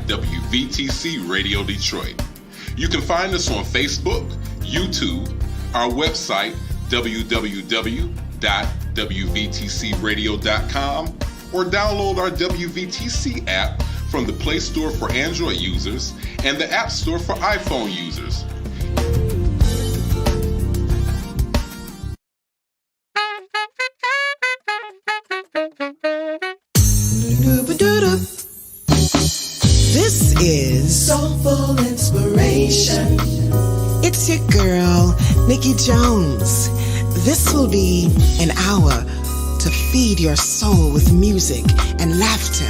WVTC Radio Detroit. You can find us on Facebook, YouTube, our website, www.wvtcradio.com, or download our WVTC app from the Play Store for Android users and the App Store for iPhone users. This is Soulful Inspiration. It's your girl, Nikki Jones. This will be an hour to feed your soul with music and laughter,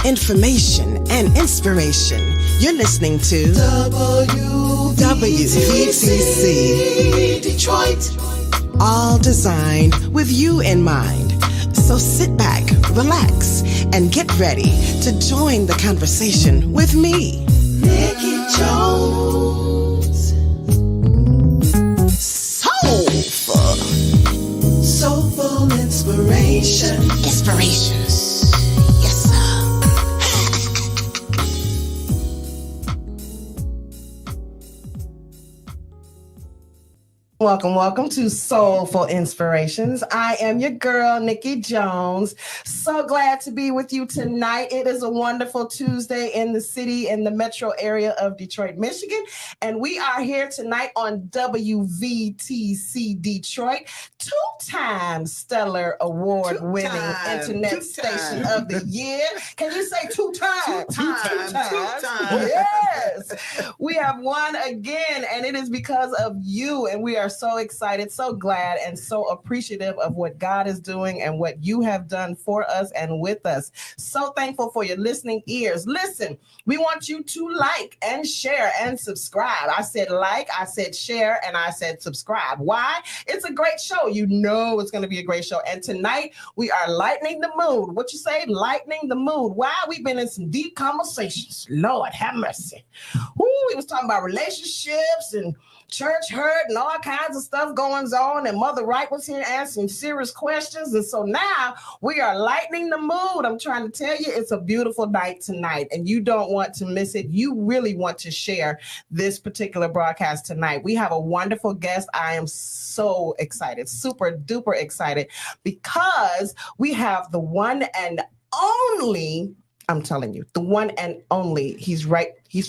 information and inspiration. You're listening to WVTC Detroit. All designed with you in mind. So sit back, relax, and get ready to join the conversation with me, Nikki Jones. Soulful. Soulful Inspiration. Inspirations. Yes, sir. Welcome to Soulful Inspirations. I am your girl, Nikki Jones. So glad to be with you tonight. It is a wonderful Tuesday in the city, in the metro area of Detroit, Michigan. And we are here tonight on WVTC Detroit, two-time Stellar Award-winning Internet Station of the Year. Can you say two times? Two times. Yes. We have won again, and it is because of you. And we are so excited, so glad, and so appreciative of what God is doing and what you have done for us and with us. So thankful for your listening ears. Listen, we want you to like and share and subscribe. I said like, I said share, and I said subscribe. Why? It's a great show. You know it's going to be a great show. And tonight we are lightening the mood. What you say? Lightening the mood. Why? We've been in some deep conversations. Lord have mercy. We was talking about relationships and church hurt and all kinds of stuff going on, and Mother Wright was here asking serious questions, and so now we are lightening the mood. I'm trying to tell you, it's a beautiful night tonight, and you don't want to miss it. You really want to share this particular broadcast tonight. We have a wonderful guest. I am so excited, super duper excited, because we have the one and only, I'm telling you, the one and only, he's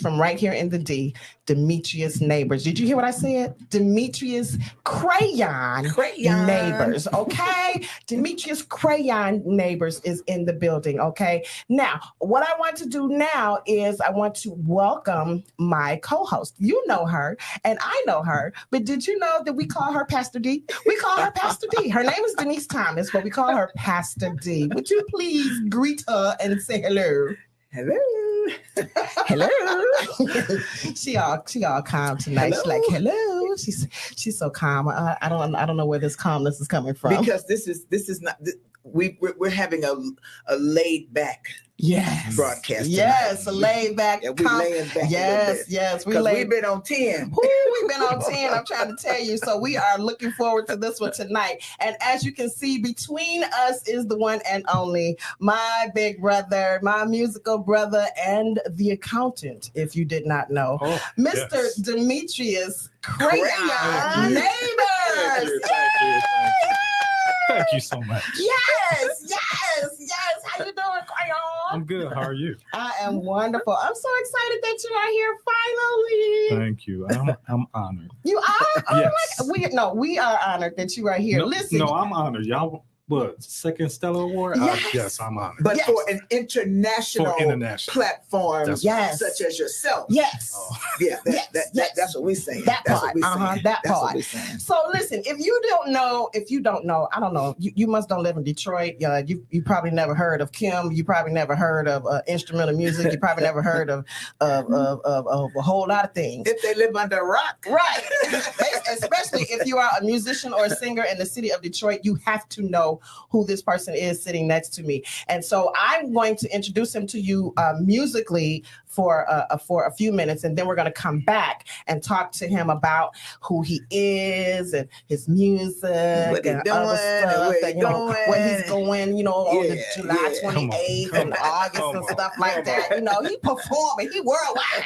from right here in the D, Demetrius Nabors. Did you hear what I said? Demetrius Krayon Nabors, okay? Demetrius Krayon Nabors is in the building, okay? Now, what I want to do now is I want to welcome my co-host. You know her, and I know her, but did you know that we call her Pastor D? We call her Pastor D. Her name is Denise Thomas, but we call her Pastor D. Would you please greet her and say hello? Hello. Hello. she all calm tonight. Hello. She's like, hello. She's so calm. I don't know where this calmness is coming from. Because this is not we're having a laid back broadcast. Yes, tonight. A laid back. Yeah, we laying back. Yes. We've been on 10. We've been on 10. I'm trying to tell you. So we are looking forward to this one tonight. And as you can see, between us is the one and only, my big brother, my musical brother, and the accountant, if you did not know, Mr. Demetrius Krayon Nabors. Thank you so much. Yes. How you doing, Krayon? I'm good. How are you? I am wonderful. I'm so excited that you are here finally. Thank you. I'm honored. You are? Oh yes. my God. We are honored that you are here. Listen. No, I'm honored. Y'all, second Stellar Award? Yes, I'm honored. But for an international platform such as yourself. Yes. That's what we're saying. That part. That part. So listen, if you don't know, I don't know, you must don't live in Detroit. You probably never heard of Kim. You probably never heard of instrumental music. You probably never heard of a whole lot of things. If they live under a rock. Right. Especially if you are a musician or a singer in the city of Detroit, you have to know know who this person is sitting next to me. And so I'm going to introduce him to you musically for a few minutes, and then we're going to come back and talk to him about who he is and his music What he and doing, other stuff, where he and, you know, going. where he's going, you know, on the Yeah, July yeah. 28th Come and on, August come and on, stuff like that. You know, he performing, he worldwide.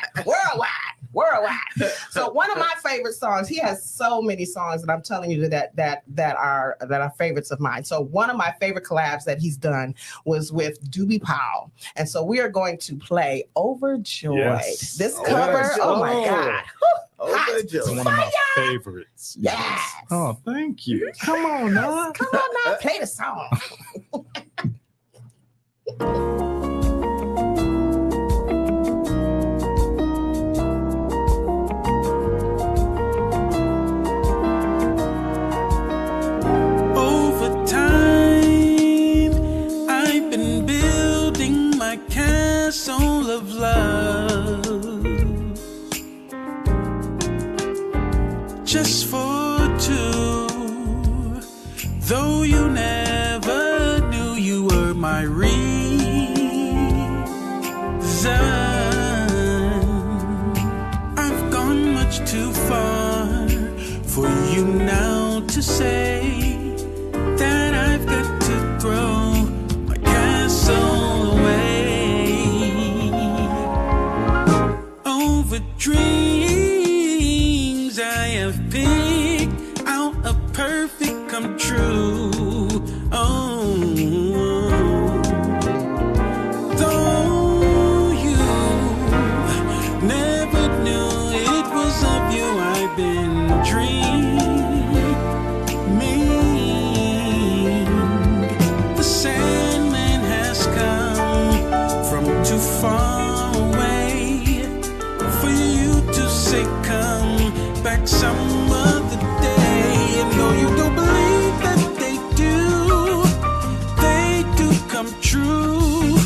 So one of my favorite songs, he has so many songs that I'm telling you that are favorites of mine. So one of my favorite collabs that he's done was with Doobie Powell. And so we are going to play Overjoyed. Yes. This cover, oh my God. Overjoyed. It's one of my favorites. Yes. Oh, thank you. Come on now. Come on now, play the song. Over time, I've been building my castle of love, just for two. Though you never knew you were my reason, I've gone much too far for you now to say that I've got to throw my castle away. Over dreams I have picked out a perfect come true. Oh, though you never knew it was of you I've been dreaming. The Sandman has come from too far away for you to say come back some other day. And though you don't believe that they do come true.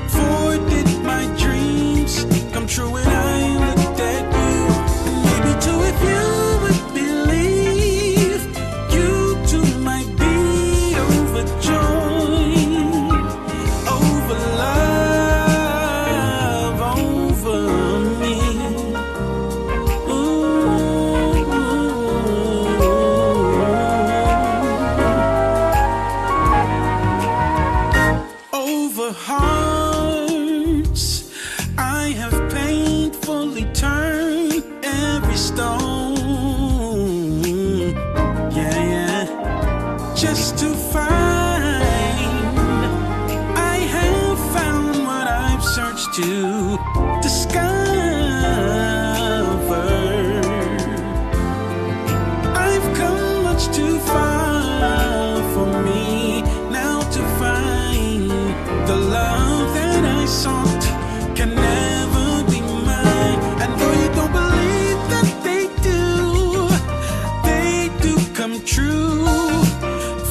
For did my dreams come true when I looked at you? And maybe too if you would believe, you too might be overjoyed, over love, over me. Over hearts I have painfully turned every stone, yeah, just to find I have found what I've searched to discover. I've come much too far for me now to find the love that I sought can never be mine. And though you don't believe that they do come true.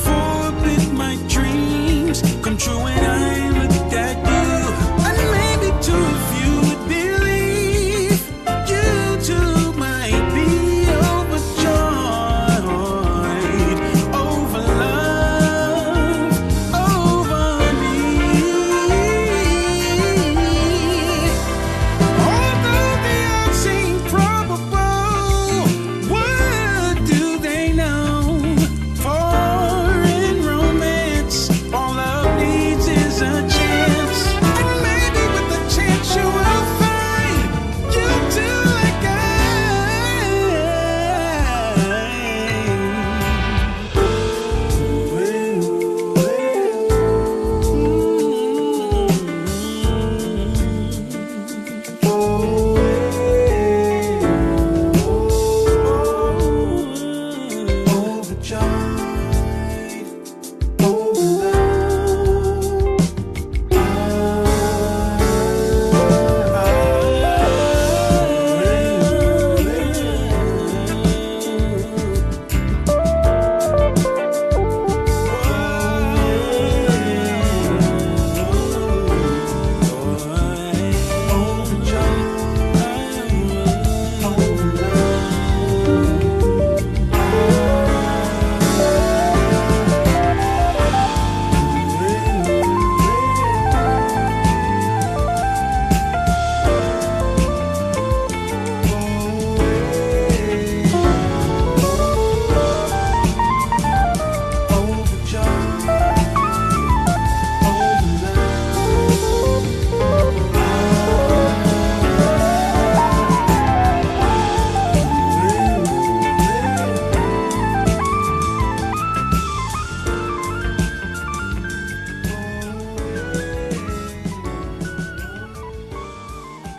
Forbid my dreams come true when I looked at you. And maybe too if you would believe, you too might be overjoyed, over love, over me. Although the odds seem probable, what do they know?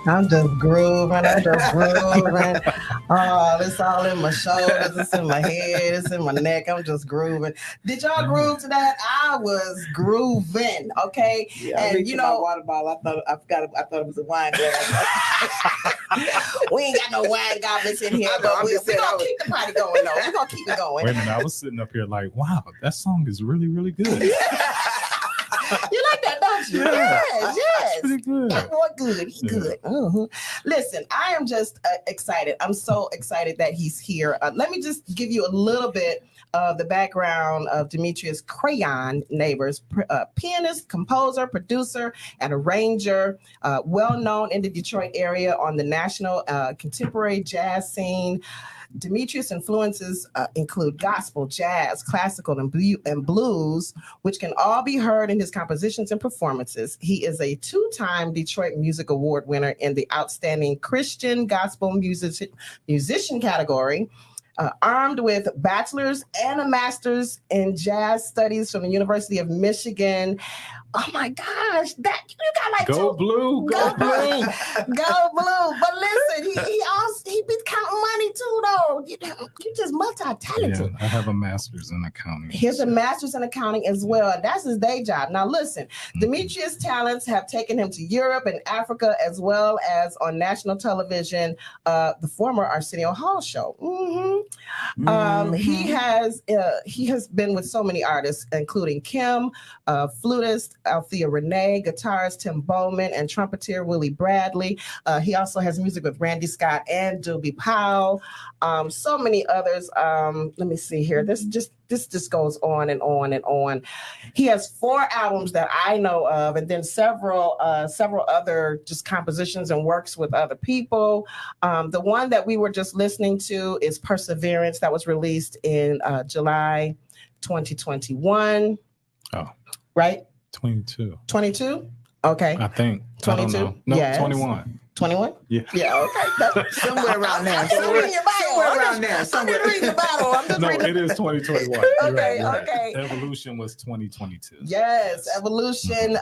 I'm just grooving. Oh, it's all in my shoulders. It's in my head. It's in my neck. I'm just grooving. Did y'all groove to that? I was grooving. Okay. Yeah, I and reached you for my know, water bottle. I thought it was a wine glass. we ain't got no wine goblets in here, I know, but I'm we're just saying, gonna keep the party going though. We're gonna keep it going. Wait a minute, I was sitting up here like, wow, that song is really, really good. You like that, don't you? Yeah. Yes. Pretty good. That boy good. He good. Listen, I am just excited. I'm so excited that he's here. Let me just give you a little bit of the background of Demetrius Krayon Nabors, pianist, composer, producer, and arranger, well known in the Detroit area on the national contemporary jazz scene. Demetrius' influences include gospel, jazz, classical, and blues, which can all be heard in his compositions and performances. He is a two-time Detroit Music Award winner in the Outstanding Christian Gospel Musician category. Armed with bachelor's and a master's in jazz studies from the University of Michigan. Oh my gosh, that you got like Go two. blue, go blue. Go blue. But listen, he be counting money too, though. You just multi-talented. Yeah, I have a master's in accounting. He has a master's in accounting as well, and that's his day job. Now, listen, Demetrius' talents have taken him to Europe and Africa, as well as on national television, the former Arsenio Hall show. He has been with so many artists, including Kim, flutist Althea Renee, guitarist Tim Bowman, and trumpeter Willie Bradley. He also has music with Randy Scott and Doobie Powell. So many others. Let me see here. This just goes on and on and on. He has 4 albums that I know of, and then several other just compositions and works with other people. The one that we were just listening to is Perseverance, that was released in July 2021. Oh, right? 22. 22? Okay. I think. 22? I don't know. No, Yes. 21. 21? Yeah. Yeah, okay. Somewhere around there. I'm just reading your Bible. Somewhere around there. I'm just reading the Bible. I'm just No, reading. it is 2021. Okay, You're okay. Evolution was 2022. Yes, Evolution,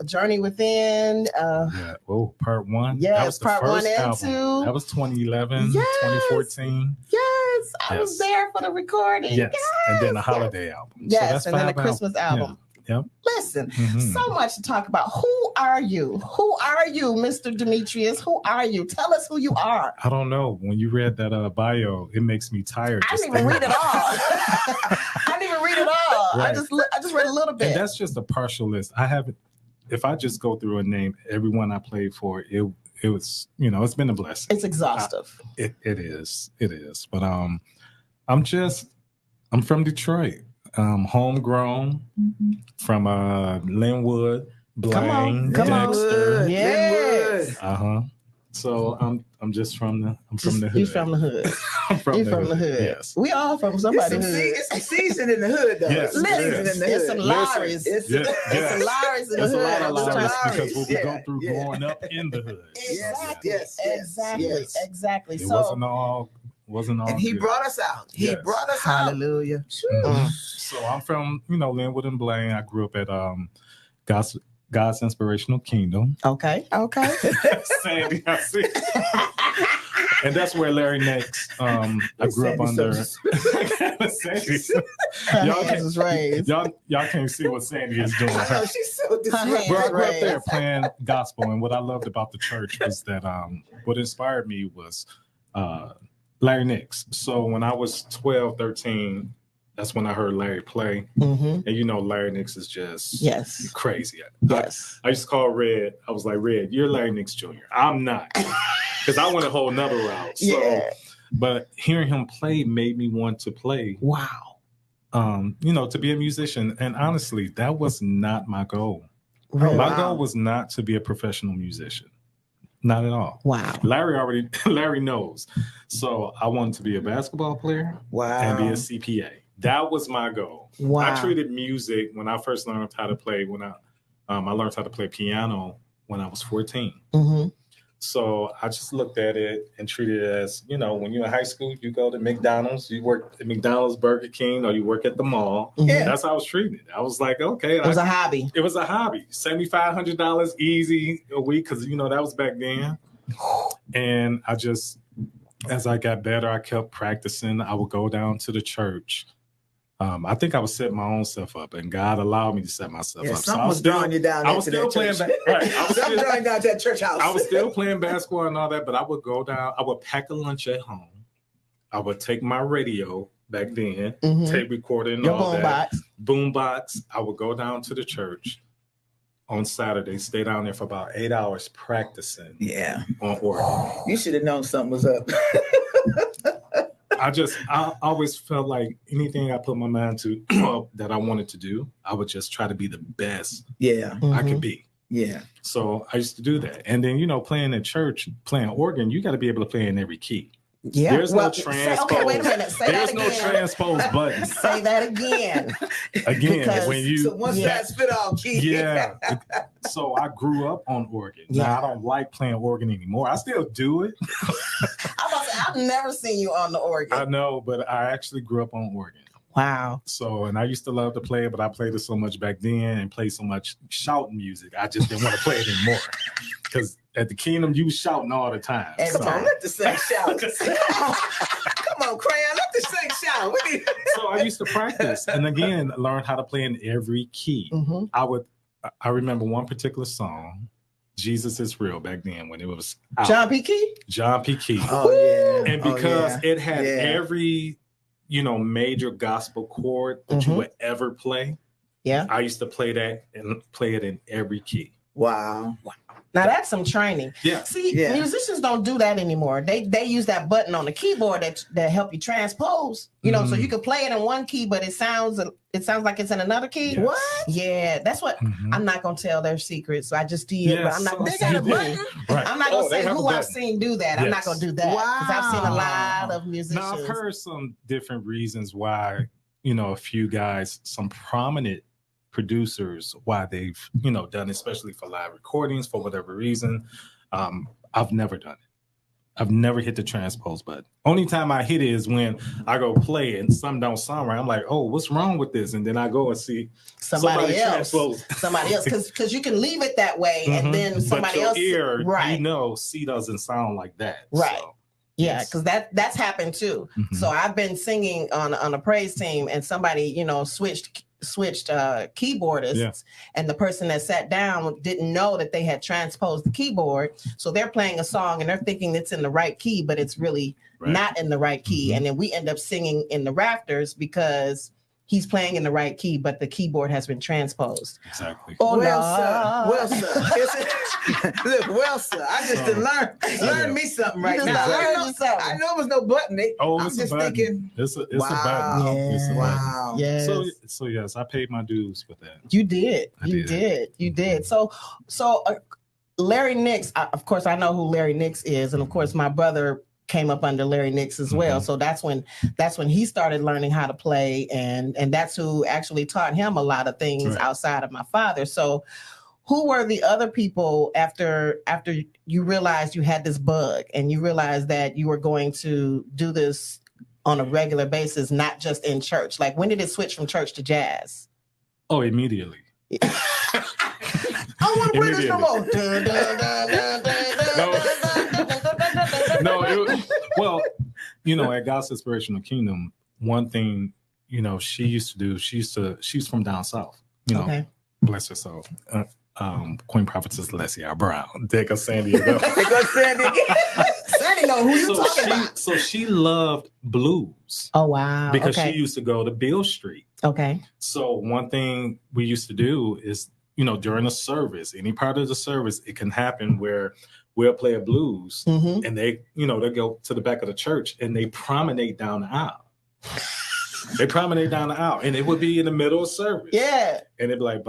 Journey Within. Yeah. Oh, part 1. Yes, That was the part 1 first and album. 2. That was 2011, Yes. 2014. Yes, I was Yes. there for the recording. Yes. And then the holiday album. Yes, so and then the that's 5 Christmas album. Yep. Listen, Mhm. so much to talk about. Who are you? Who are you, Mr. Demetrius? Who are you? Tell us who you are. I don't know. When you read that bio, it makes me tired. I just didn't even read thinking it all. I didn't even read it all. Right. I just read a little bit. And that's just a partial list. I haven't. If I just go through and name everyone I played for, it was, it's been a blessing. It's exhaustive. It is. But I'm from Detroit. Homegrown from Linwood, Blaine, Come on. Dexter. Yes. So I'm just from the hood. You from the hood. I'm from You the from the hood. Yes. We all from somebody's hood. It's some season in the hood, though. Yes. Listen, Season in the there's hood. some Larrys. It's Yes. There's some Larrys in the There's a hood. lot of I'm just Larrys trying to- because what we Yeah, go through yeah. growing up in the hood. Exactly. Yes. Exactly. It So, wasn't all And he good. brought us out. He Yes. brought us out. hallelujah. So I'm from, Linwood and Blaine. I grew up at God's Inspirational Kingdom. Okay. Sandy, I see. And that's where Larry Nix. I grew up under. Sandy. Y'all Hands was raised. Y'all can't see what Sandy is doing. I know, she's so Hands disrespectful. But I grew up there raised. playing gospel, and what I loved about the church was that what inspired me was Larry Nix. So when I was 12, 13, that's when I heard Larry play. Mm-hmm. And Larry Nix is just Yes. crazy. Yes. I used to call Red. I was like, Red, you're Larry Nix Jr. I'm not. Because I went a whole nother route. So, Yeah. but hearing him play made me want to play, Wow. to be a musician. And honestly, that was not my goal. Really? My goal was not to be a professional musician. Not at all. Wow. Larry knows. So I wanted to be a basketball player Wow. and be a CPA. That was my goal. Wow. I treated music when I first learned how to play. I learned how to play piano when I was 14. Mm-hmm. So I just looked at it and treated it as, when you're in high school, you go to McDonald's, you work at McDonald's, Burger King, or you work at the mall. Yeah. That's how I was treating it. I was like, okay. It was a hobby. It was a hobby. $7,500 easy a week because, that was back then. And I just, as I got better, I kept practicing. I would go down to the church. I think I was setting my own self up, and God allowed me to set myself up. Something so I was drawing you down. I was still playing. Something drawing down to that church house. I was still playing basketball and all that, but I would go down. I would pack a lunch at home. I would take my radio back then, tape recorder and all that. Boombox. I would go down to the church on Saturday, stay down there for about 8 hours practicing. Yeah. On organ. You should have known something was up. I always felt like anything I put my mind to that I wanted to do, I would just try to be the best I could be. Yeah. So I used to do that. And then, playing in church, playing organ, you got to be able to play in every key. Yeah. There's no transpose. Okay, wait a minute. Say There's that no again. transpose button. Say that again. Again, Because- when you So one size fit all key. yeah. So I grew up on organ. Yeah. Now I don't like playing organ anymore. I still do it. I've never seen you on the organ. I know, but I actually grew up on organ. Wow. So, and I used to love to play it, but I played it so much back then and played so much shouting music. I just didn't want to play it anymore. Because at the Kingdom, you was shouting all the time. Every Come on, let the saint shout. Come on, Krayon, let the saint shout. So I used to practice and again learn how to play in every key. I remember one particular song, Jesus is Real, back then when it was out. John P. Key? John P. Key. Oh, yeah. And because it had every, major gospel chord that you would ever play. Yeah. I used to play that and play it in every key. Wow. Now that's some training. Yeah. See, musicians don't do that anymore. They use that button on the keyboard that help you transpose. So you can play it in one key, but it sounds like it's in another key. Yes. What? Yeah, that's what I'm not gonna tell their secrets. So I just did, but I'm not gonna say Right. I'm not gonna say they have who a I've button. seen do that. I'm not gonna do that. Because I've seen a lot of musicians. Now I've heard some different reasons why, a few guys, some prominent producers, why they've done, especially for live recordings for whatever reason. I've never done it. I've never hit the transpose button. Only time I hit it is when I go play it and something don't sound right. I'm like, oh, what's wrong with this? And then I go and see somebody else transpose. Because you can leave it that way and then somebody but else your ear, right. C doesn't sound like that. Right. So, yeah, because that's happened too. So I've been singing on a praise team and somebody, switched keyboardists and the person that sat down didn't know that they had transposed the keyboard. So they're playing a song and they're thinking it's in the right key, but it's really not in the right key. And then we end up singing in the rafters because he's playing in the right key, but the keyboard has been transposed. Exactly. Oh, Well, sir. Look, well, sir. I just learned me something right now. I know it was no button. I'm it's just a button. thinking. It's a Wow. button. It's a button. Wow. Yes. So yes, I paid my dues with that. You did. You did. So Larry Nix, of course, I know who Larry Nix is. And of course, my brother came up under Larry Nix as well. So that's when he started learning how to play. And that's who actually taught him a lot of things outside of my father. So who were the other people after you realized you had this bug and you realized that you were going to do this on a regular basis, not just in church? Like, when did it switch from church to jazz? Oh, immediately. I don't want to play this no more. No, at God's Inspirational Kingdom, one thing, she used to do, she's from down south, bless her soul. Queen Prophetess Leslie R. Brown. There goes Sandy. Sandy know who you talking about. So she loved blues. Oh, wow. Because she used to go to Beale Street. Okay. So one thing we used to do is, during a service, any part of the service, it can happen where we'll play a blues and they go to the back of the church and they promenade down the aisle. And it would be in the middle of service. Yeah. And it'd be like,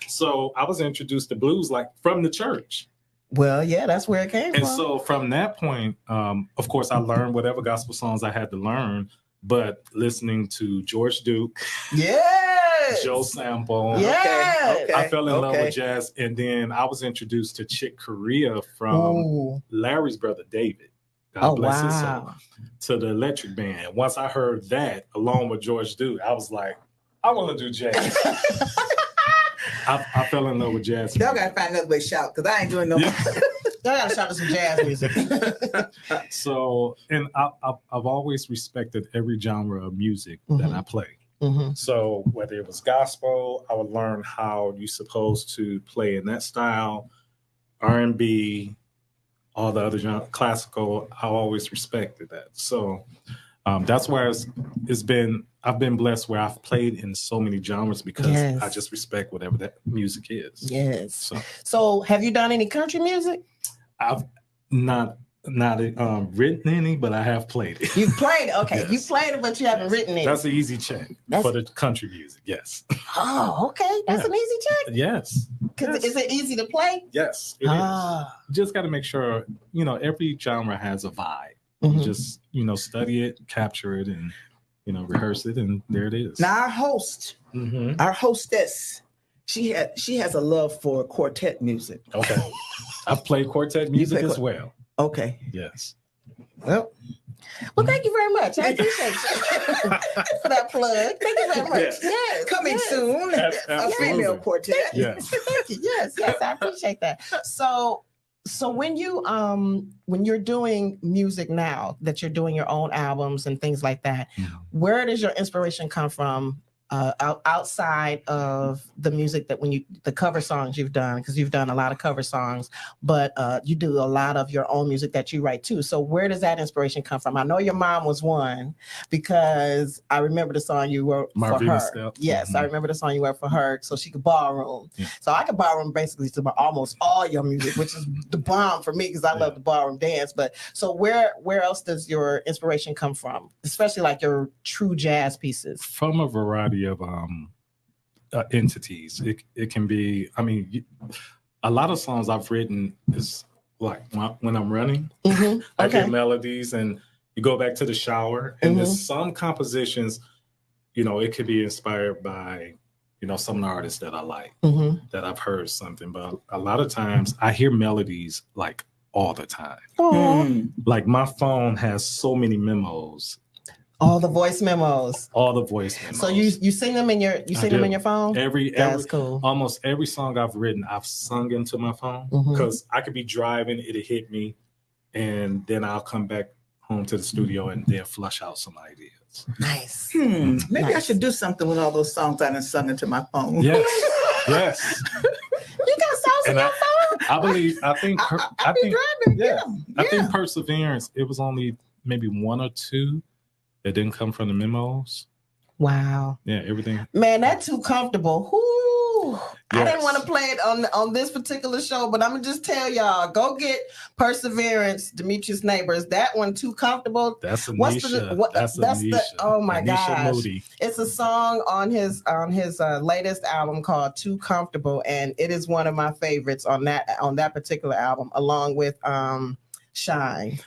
so I was introduced to blues like from the church. Well, yeah, that's where it came from. And so from that point, of course, I learned whatever gospel songs I had to learn, but listening to George Duke, Joe Sample, I fell in love with jazz. And then I was introduced to Chick Corea from Larry's brother, David. God bless his soul, to the Electric Band. Once I heard that, along with George Duke, I was like, I want to do jazz. I fell in love with jazz. Y'all gotta find another way to shout because I ain't doing no more. Y'all gotta shout to some jazz music. So, and I've always respected every genre of music that I play. So whether it was gospel, I would learn how you're supposed to play in that style, R&B, all the other genres, classical. I always respected that. So that's where I've been blessed where I've played in so many genres because I just respect whatever that music is. Yes. So have you done any country music? I've not written any, but I have played it. You've played it, okay. Yes. You played it, but you haven't written it. That's an easy check for the country music. Yes. Oh, okay. That's an easy check. Yes. Is it easy to play? Yes, it is. You just got to make sure every genre has a vibe. You just study it, capture it, and rehearse it, and there it is. Now our hostess, she has a love for quartet music. Okay. I've played quartet music as well. Okay. Yes. Well, thank you very much. I appreciate you for that plug. Thank you very much. Yes. Coming soon. A female quartet. Yes. Thank you. Yes, I appreciate that. So when you're doing music now, that you're doing your own albums and things like that, where does your inspiration come from? Outside of the music that the cover songs you've done, because you've done a lot of cover songs, but you do a lot of your own music that you write too. So where does that inspiration come from? I know your mom was one because I remember the song you wrote for her. Step. Yes, I remember the song you wrote for her so she could ballroom. Yeah. So I could ballroom basically to almost all your music, which is the bomb for me because I love the ballroom dance. But so where else does your inspiration come from, especially like your true jazz pieces? From a variety of entities. It can be, a lot of songs I've written is like when I'm running, I get melodies and you go back to the shower and there's some compositions, it could be inspired by, some artists that I like, that I've heard something, but a lot of times I hear melodies like all the time. Like my phone has so many memos. All the voice memos. So you sing them in your them in your phone? That's cool. Almost every song I've written, I've sung into my phone because I could be driving, it'll hit me, and then I'll come back home to the studio and then flush out some ideas. Nice. Maybe I should do something with all those songs I done sung into my phone. Yes. You got songs in your phone? I think Perseverance, it was only maybe one or two that didn't come from the memos. Wow. Yeah, everything. Man, that's too comfortable. Whoo. Yes. I didn't want to play it on this particular show, but I'm going to just tell y'all, go get Perseverance, Demetrius Nabors. That one, Too Comfortable. That's Anisha. Oh my Anisha gosh. Moody. It's a song on his latest album called Too Comfortable, and it is one of my favorites on that particular album, along with Shine.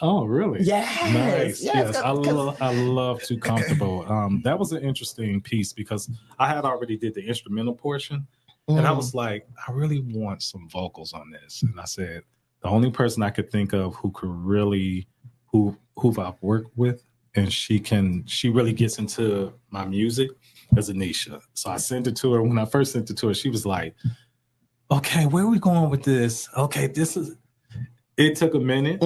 Oh, really? Yes. Nice. Yes. I love Too Comfortable. That was an interesting piece because I had already did the instrumental portion and I was like, I really want some vocals on this. And I said, the only person I could think of who could really, who I've worked with and she really gets into my music is Anisha. So I sent it to her. When I first sent it to her, she was like, okay, where are we going with this? Okay, it took a minute,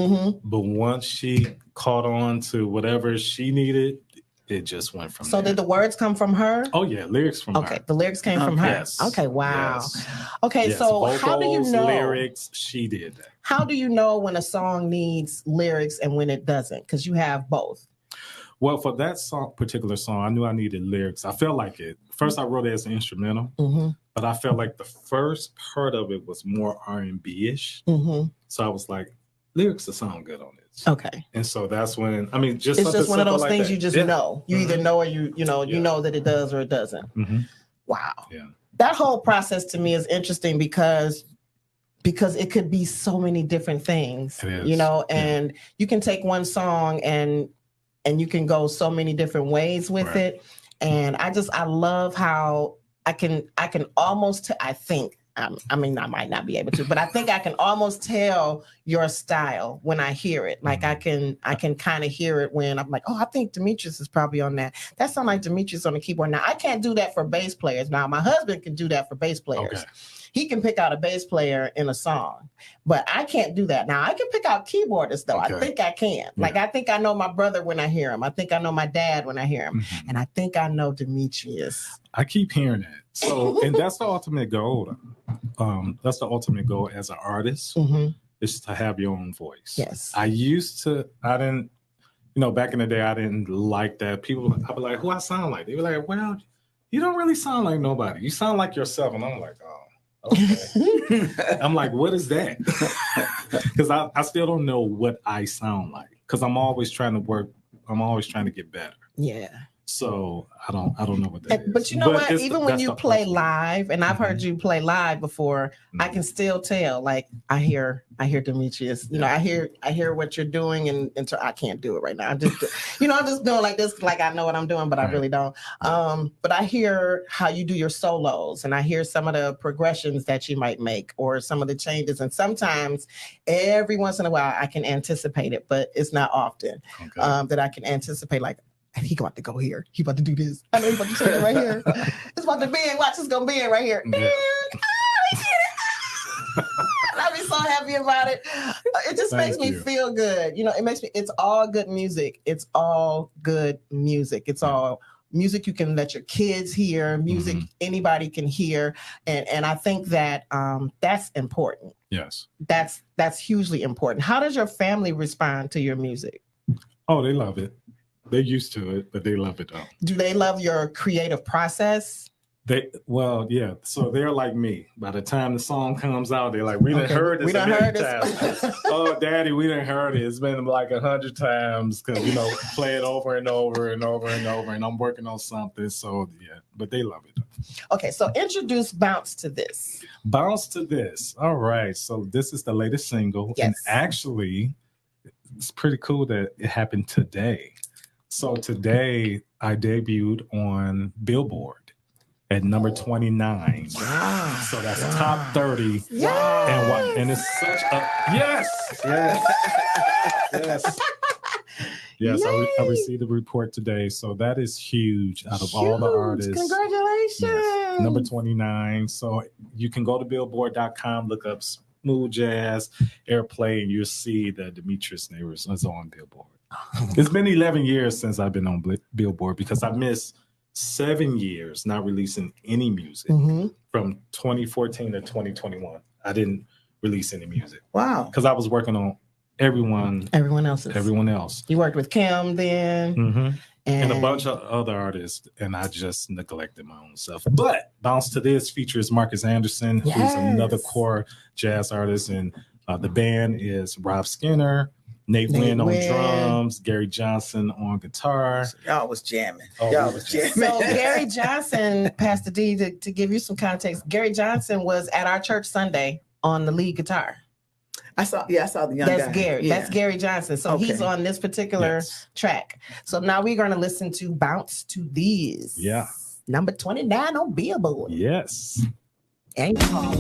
but once she caught on to whatever she needed, it just went from there. So did the words come from her? Oh, yeah, lyrics from her. Okay, the lyrics came from her. Yes. Okay, wow. Yes. Okay, yes. so Vocals, how do you know? Lyrics, she did that. How do you know when a song needs lyrics and when it doesn't? Because you have both. Well, for that particular song, I knew I needed lyrics. I felt like it. First, I wrote it as an instrumental, but I felt like the first part of it was more R&B-ish. So I was like, lyrics will sound good on this. Okay. And so that's when, it's just one of those like things that. you just know. You either know or you know that it does or it doesn't. Wow. Yeah. That whole process to me is interesting because it could be so many different things, and you can take one song and you can go so many different ways with it. And I love how I can almost, I think I mean, I might not be able to, but I think I can almost tell your style when I hear it. Like I can kind of hear it when I'm like, oh, I think Demetrius is probably on that. That sounds like Demetrius on the keyboard. Now I can't do that for bass players. Now my husband can do that for bass players. Okay. He can pick out a bass player in a song, but I can't do that. Now I can pick out keyboardists though. Okay. I think I can. Like I think I know my brother when I hear him. I think I know my dad when I hear him, and I think I know Demetrius. I keep hearing that. So, and that's the ultimate goal. That's the ultimate goal as an artist is to have your own voice. Yes. I didn't, back in the day, I didn't like that. People, I'd be like, who I sound like? They were like, well, you don't really sound like nobody. You sound like yourself. And I'm like, oh, okay. I'm like, what is that? Because I still don't know what I sound like. Because I'm always trying to work. I'm always trying to get better. Yeah. So I don't know what that is. But you know what? Even when you play live, and I've heard you play live before, I can still tell. Like I hear Demetrius. I hear what you're doing, and so I can't do it right now. I'm just doing like this, like I know what I'm doing, but I really don't. But I hear how you do your solos, and I hear some of the progressions that you might make, or some of the changes. And sometimes, every once in a while, I can anticipate it, but it's not often that I can anticipate like. He about to go here. He about to do this. I know he about to take it right here. It's about to be in. Watch, it's gonna be in right here. Yeah. He did it. I'll be so happy about it. It just makes me feel good. It makes me. It's all good music. It's all good music. It's all music you can let your kids hear. Music anybody can hear, and I think that that's important. Yes, that's hugely important. How does your family respond to your music? Oh, they love it. They're used to it, but they love it though. Do they love your creative process? Yeah. So they're like me. By the time the song comes out, they're like, we done heard this a million times. Oh, Daddy, we done heard it. It's been like 100 times because, play it over and over and over and over. And I'm working on something. So, yeah, but they love it. Okay, so introduce Bounce to This. Bounce to This. All right. So this is the latest single. Yes. And actually, it's pretty cool that it happened today. So today I debuted on Billboard at number 29. Wow. So that's top 30. Yeah. And it's such a yes. Yes, I received the report today. So that is huge out of all the artists. Congratulations. Yes, number 29. So you can go to billboard.com, look up smooth jazz, airplay, and you'll see that Demetrius Nabors is on Billboard. It's been 11 years since I've been on Billboard because I missed 7 years not releasing any music. From 2014 to 2021. I didn't release any music. Wow. Because I was working on everyone else. You worked with Kim then. And a bunch of other artists, and I just neglected my own self. But Bounce to This features Marcus Anderson, who's another core jazz artist, and the band is Rob Skinner, Nate Wynn on drums, Gary Johnson on guitar. So y'all was jamming. So Gary Johnson, Pastor D, to give you some context, Gary Johnson was at our church Sunday on the lead guitar. I saw the young guy. That's Gary. Yeah. That's Gary Johnson. So he's on this particular track. So now we're going to listen to Bounce to These. Yeah. Number 29 on Billboard. Yes. And Paul.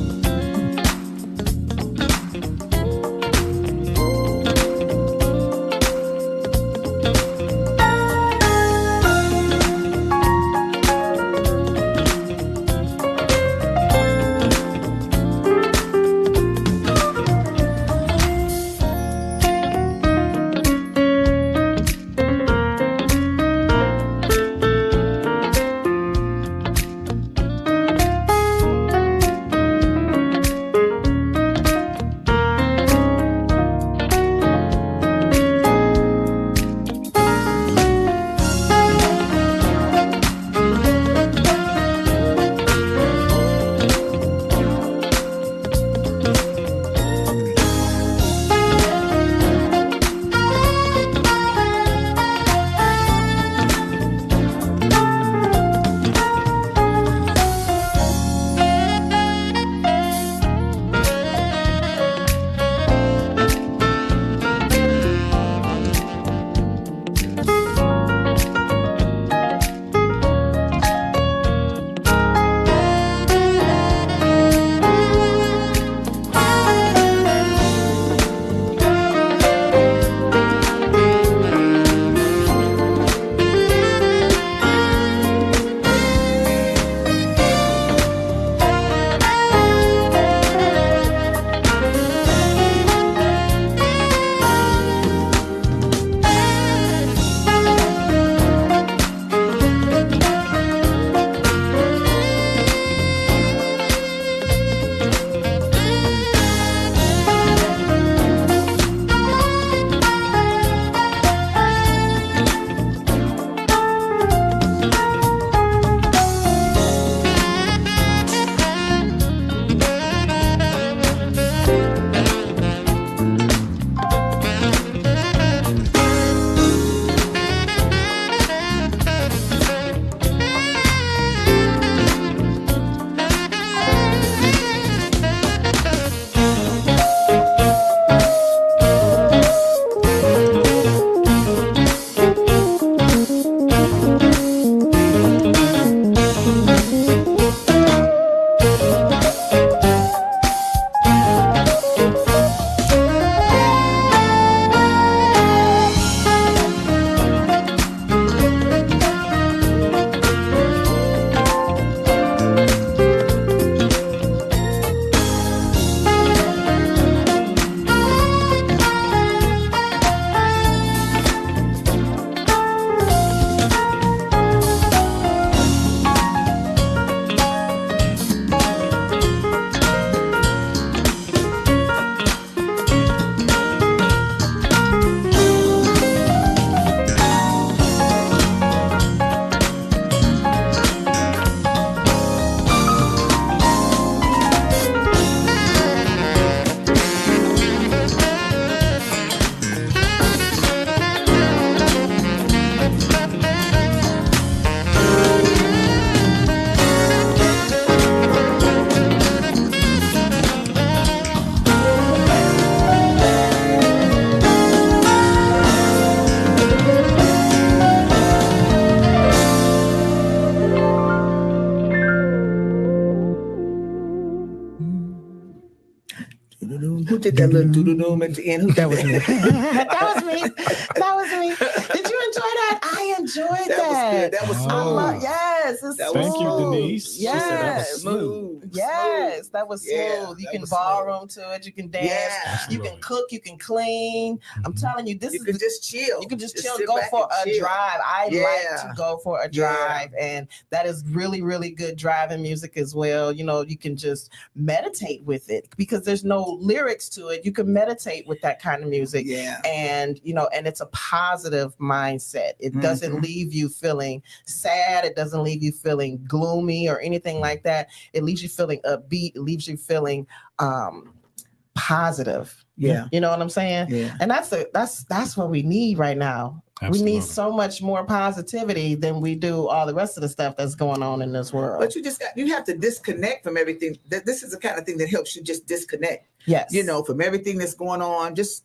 did that little doodle at the end. Who that was me? That was me. That was me. Did you enjoy that? I enjoyed that. That was good. That was smooth. Yes, it's that smooth. Thank you, Denise. Yes, That was smooth. Yes, that was smooth. Yeah, You that can was ballroom to it. You can dance. Yeah. You can cook. You can clean. I'm telling you, You can just chill. You can just chill. sit Go back for and a chill. drive. I like to go for a drive, Yeah. and that is really, really good driving music as well. You know, you can just meditate with it because there's no lyrics to it. You can meditate with that kind of music. Yeah. And, you know, and it's a positive mindset. It doesn't leave you feeling sad. It doesn't leave you feeling gloomy or anything like that. It leaves you feeling upbeat. It leaves you feeling positive. Yeah. You know what I'm saying? Yeah. And that's what we need right now. Absolutely. We need so much more positivity than we do all the rest of the stuff that's going on in this world. But you have to disconnect from everything. This is the kind of thing that helps you just disconnect. Yes. You know, from everything that's going on. Just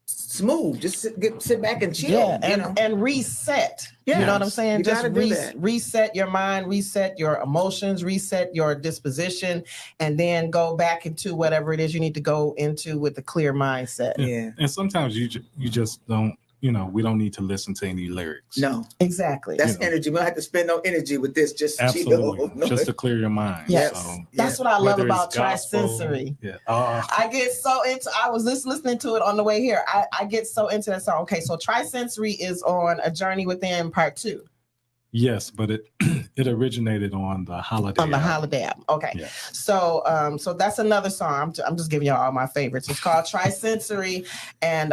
smooth. Just sit back and chill. Yeah, and reset. Yeah. You know what I'm saying? You Just gotta do that. reset your mind, reset your emotions, reset your disposition, and then go back into whatever it is you need to go into with a clear mindset. Yeah. And sometimes you just don't, you know, we don't need to listen to any lyrics. No. Exactly. That's energy. We don't have to spend no energy with this. Just Absolutely. chill. Just to clear your mind. Yes. So, that's what I love whether about it's gospel, trisensory. Yeah. I get so into. I was just listening to it on the way here. I get so into that song. Okay, so trisensory is on A Journey Within Part 2. Yes, but it originated on the Holiday. On the Holiday album. Okay. Yeah. So so that's another song. I'm just giving y'all all my favorites. It's called Trisensory, and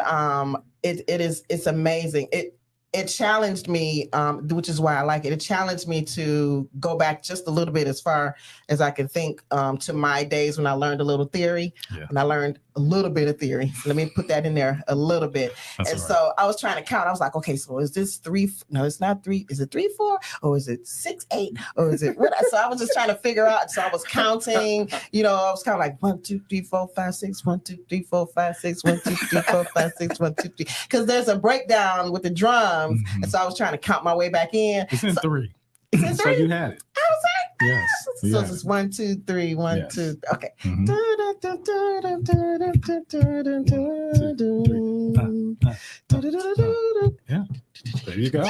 it's amazing. It challenged me, which is why I like it. It challenged me to go back just a little bit as far as I can think to my days when I learned a little theory. Yeah. And I learned a little bit of theory. Let me put that in there a little bit. That's and all right. so I was trying to count. I was like, okay, so is this 3? No, it's not 3. Is it 3/4? Or is it 6/8? Or is it what? So I was just trying to figure out. So I was counting, you know, I was kind of like 1, 2, 3, 4, 5, 6, 1, 2, 3, 4, 5, 6, 1, 2, 3, 4, 5, 6, 1, 2, 3. Because there's a breakdown with the drums. And so I was trying to count my way back in. It's in 3. It's in 3? So you had it. I was like, Yes. so it's 1, 2, 3, 1, Yes. 2. Okay. Mhm. Yeah. There you go.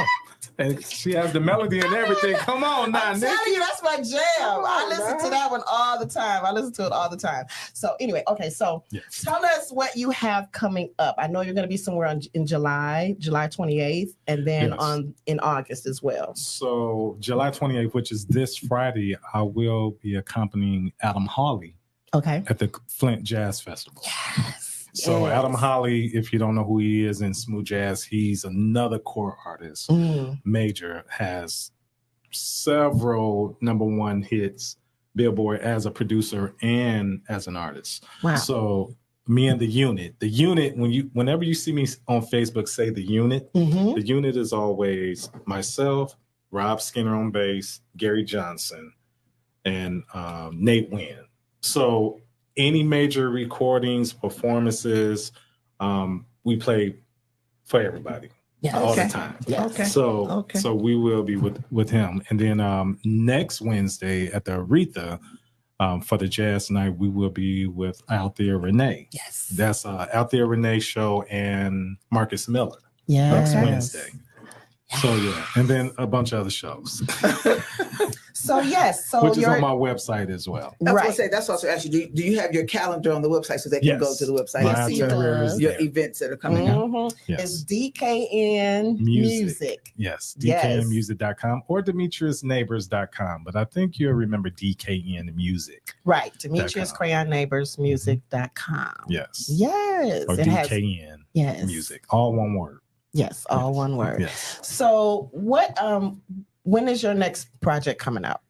And she has the melody and everything. Come on now, I'm Nikki. telling you, that's my jam. I listen to that one all the time. I listen to it all the time. So anyway, okay. So Yes. tell us what you have coming up. I know you're going to be somewhere in July 28th, and then Yes. in August as well. So July 28th, which is this Friday, I will be accompanying Adam Hawley Okay. at the Flint Jazz Festival. Yes. So yes. Adam Hawley, if you don't know who he is in smooth jazz, he's another core artist. Major, has several #1 hits, Billboard, as a producer and as an artist. Wow. So me and the unit, whenever you see me on Facebook say the unit is always myself, Rob Skinner on bass, Gary Johnson, and Nate Wynn. So any major recordings, performances, we play for everybody all the time. Yes. Okay. So we will be with him. And then next Wednesday at the Aretha, for the jazz night, we will be with Althea Renee. Yes. That's Althea Renee show and Marcus Miller Yes. next Wednesday. So yeah, and then a bunch of other shows. So yes, so which is on my website as well. That's what I right. say. That's also actually. Do you have your calendar on the website so they can go to the website My and see itinerary is your there. events that are coming up? Yes. It's DKN Music. Yes, Yes. DKNmusic.com or DemetriusNabors.com. But I think you'll remember DKN Music. Right. Demetrius Krayon Nabors Music.com. Yes. Yes. Or it has- DKN yes. Music. All one word. Yes, all one word. Yes. So what when is your next project coming out?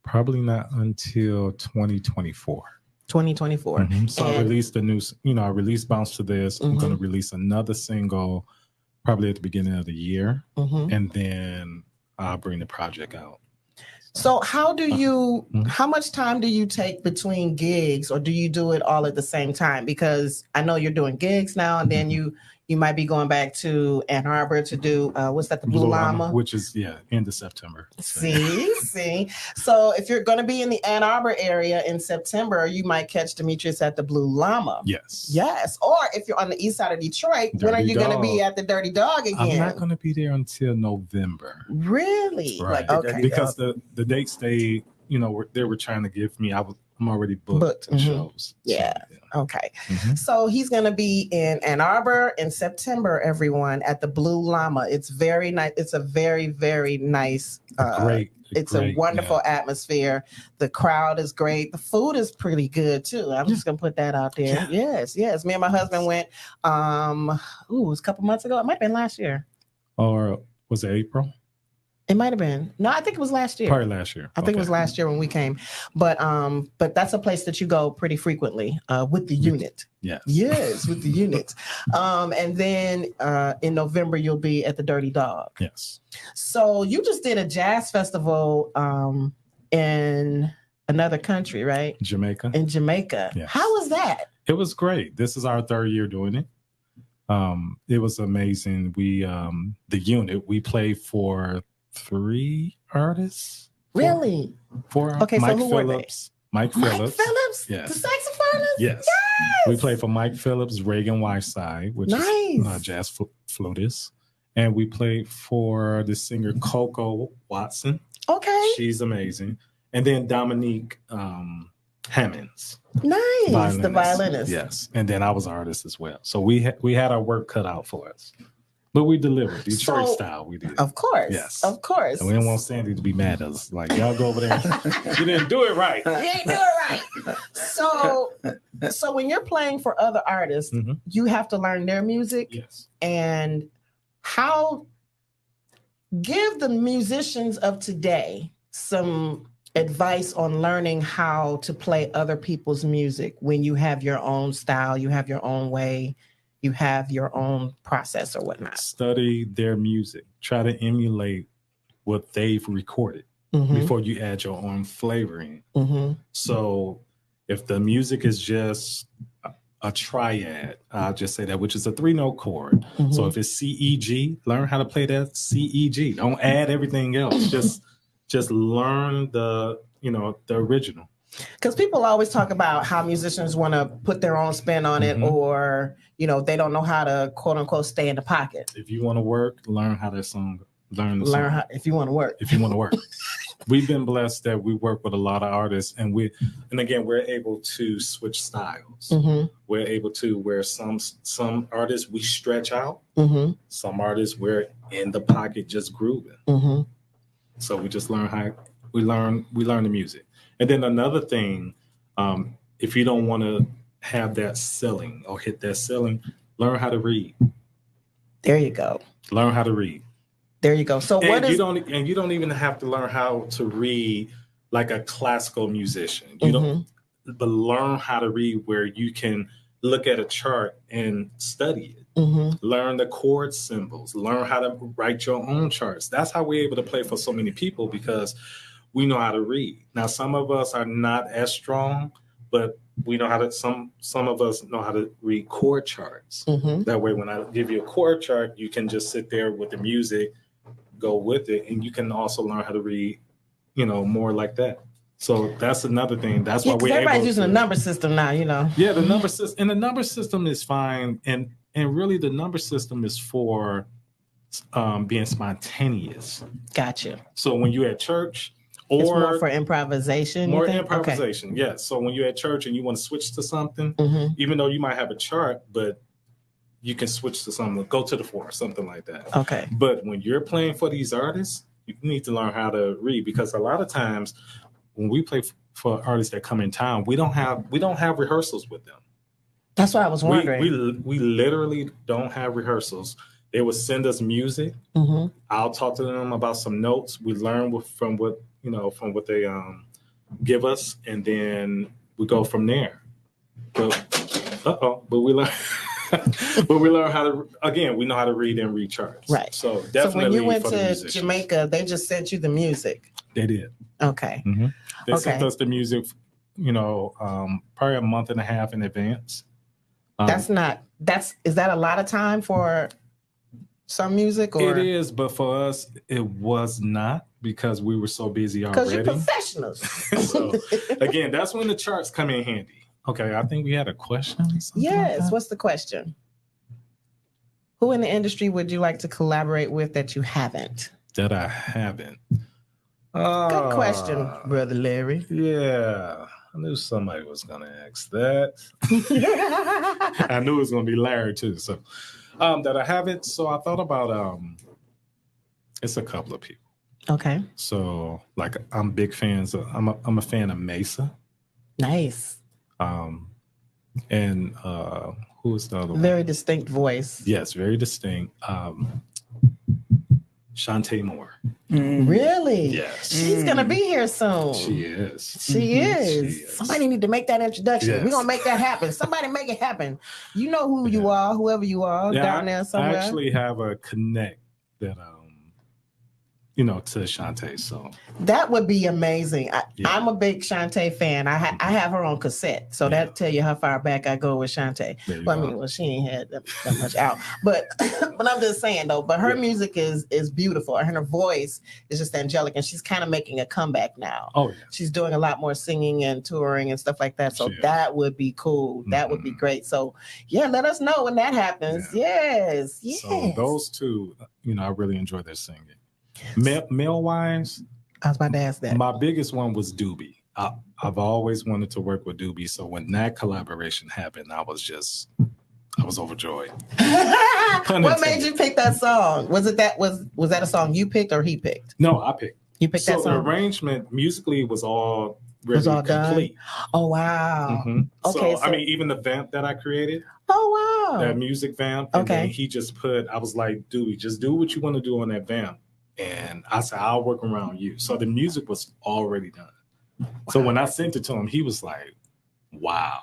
Probably not until 2024. 2024. So I released a new, I released Bounce to This. I'm going to release another single probably at the beginning of the year. And then I'll bring the project out. So how do you, how much time do you take between gigs, or do you do it all at the same time? Because I know you're doing gigs now and then you You might be going back to Ann Arbor to do what's that? The Blue Llama, which is end of September. See. So if you're going to be in the Ann Arbor area in September, you might catch Demetrius at the Blue Llama. Yes. Or if you're on the east side of Detroit, when are you going to be at the Dirty Dog again? I'm not going to be there until November. Really? Right. Okay. Because the dates they were trying to give me, I'm already booked shows. Yeah. Okay. So he's going to be in Ann Arbor in September, everyone, at the Blue Llama. It's very nice. It's a very, very nice. It's a wonderful atmosphere. The crowd is great. The food is pretty good too. I'm just going to put that out there. Yeah. Yes. Me and my husband went, it was a couple months ago. It might have been last year. Or was it April? It might have been. No, I think it was last year. Probably last year. I think it was last year when we came. But that's a place that you go pretty frequently with the unit. Yes, with the unit. And then in November, you'll be at the Dirty Dog. Yes. So you just did a jazz festival in another country, right? Jamaica. In Jamaica. Yes. How was that? It was great. This is our third year doing it. It was amazing. We the unit, we played for 3 artists. Really? 4. Okay, Mike so who Phillips. were they? Mike Phillips. Yes. The saxophonist? Yes. We played for Mike Phillips, Reagan Whiteside, which is jazz flutist. And we played for the singer Coco Watson. Okay. She's amazing. And then Dominique Hammonds. Nice. The violinist. Yes. And then I was an artist as well. So we had our work cut out for us. But we delivered Detroit style. We did. Of course. Yes. Of course. And we don't want Sandy to be mad at us. Like, y'all go over there. You didn't do it right. You ain't do it right. So when you're playing for other artists, you have to learn their music. Yes. And give the musicians of today some advice on learning how to play other people's music when you have your own style, you have your own way. You have your own process or whatnot. Study their music. Try to emulate what they've recorded before you add your own flavoring. So if the music is just a triad, I'll just say that, which is a 3-note chord. So if it's C-E-G, learn how to play that C-E-G. Don't add everything else. Just learn the original. Because people always talk about how musicians want to put their own spin on it, or they don't know how to quote unquote stay in the pocket. If you want to work, learn how that song. Learn how. If you want to work. If you want to work. We've been blessed that we work with a lot of artists, and again we're able to switch styles. We're able to where some artists we stretch out. Some artists we're in the pocket just grooving. So we just learn how we learn the music. And then another thing, if you don't want to have that ceiling or hit that ceiling, learn how to read. There you go. Learn how to read. There you go. So you don't even have to learn how to read like a classical musician. You don't, but learn how to read where you can look at a chart and study it. Learn the chord symbols. Learn how to write your own charts. That's how we're able to play for so many people, because we know how to read. Now, some of us are not as strong, but we know how to. Some of us know how to read chord charts. That way, when I give you a chord chart, you can just sit there with the music, go with it, and you can also learn how to read, more like that. So that's another thing. That's why everybody's using a number system now. Yeah, the number system, and the number system is fine, and really the number system is for being spontaneous. Gotcha. So when you're at church. Or it's more for improvisation. More improvisation, okay. Yes. So when you're at church and you want to switch to something, even though you might have a chart, but you can switch to something, go to the 4, something like that. Okay. But when you're playing for these artists, you need to learn how to read, because a lot of times when we play for artists that come in town, we don't have rehearsals with them. That's what I was wondering. We literally don't have rehearsals. They would send us music. I'll talk to them about some notes. We learn from what they give us, and then we go from there. But we learn. But we learn how to. Again, we know how to read and read charts. Right. So definitely. So when you went to Jamaica, they just sent you the music. They did. Okay. They sent us the music. Probably a month and a half in advance. Is that a lot of time for some music? Or it is, but for us, it was not because we were so busy already. Because you're professionals. So again, that's when the charts come in handy. Okay, I think we had a question. Yes. Like what's the question? Who in the industry would you like to collaborate with that you haven't? That I haven't. Good question, Brother Larry. Yeah. I knew somebody was going to ask that. I knew it was going to be Larry too. So that I haven't. So I thought about it's a couple of people. Okay. So like I'm big fans of, I'm a fan of Mesa. Nice. And who is the other one? Very distinct voice. Yes, very distinct. Shantae Moore. Really? Yes. She's going to be here soon. She is. She is. Somebody need to make that introduction. Yes. We're going to make that happen. Somebody make it happen. You know who you are, whoever you are, down there somewhere. I actually have a connect that, to Shantae. So that would be amazing. I'm a big Shantae fan. I have her on cassette, so that tell you how far back I go with Shantae. Well, she ain't had that much out, but I'm just saying though. But her music is beautiful, and her voice is just angelic, and she's kind of making a comeback now. Oh, yeah. She's doing a lot more singing and touring and stuff like that. So that would be cool. That would be great. So let us know when that happens. Yeah. Yes. So those two, I really enjoy their singing. Male-wise, I was about to ask that. My biggest one was Doobie. I've always wanted to work with Doobie, so when that collaboration happened, I was overjoyed. What made you pick that song? Was that a song you picked or he picked? No, I picked. You picked that song. So the arrangement musically was all really complete. Done? Oh wow. Mm-hmm. Okay. So I mean, even the vamp that I created. Oh wow. That music vamp. And then he just I was like, Doobie, just do what you want to do on that vamp. And I said, I'll work around you. So the music was already done. Wow. So when I sent it to him, he was like, wow.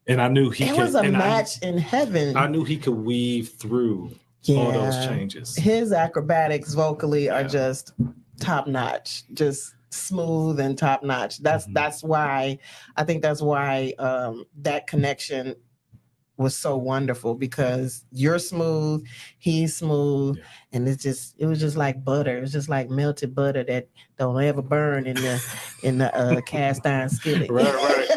And I knew it was a match in heaven. I knew he could weave through all those changes. His acrobatics vocally are just top notch, just smooth and top notch. That's why that connection was so wonderful, because you're smooth, he's smooth, and it was just like butter. It's just like melted butter that don't ever burn in the cast iron skillet. Right.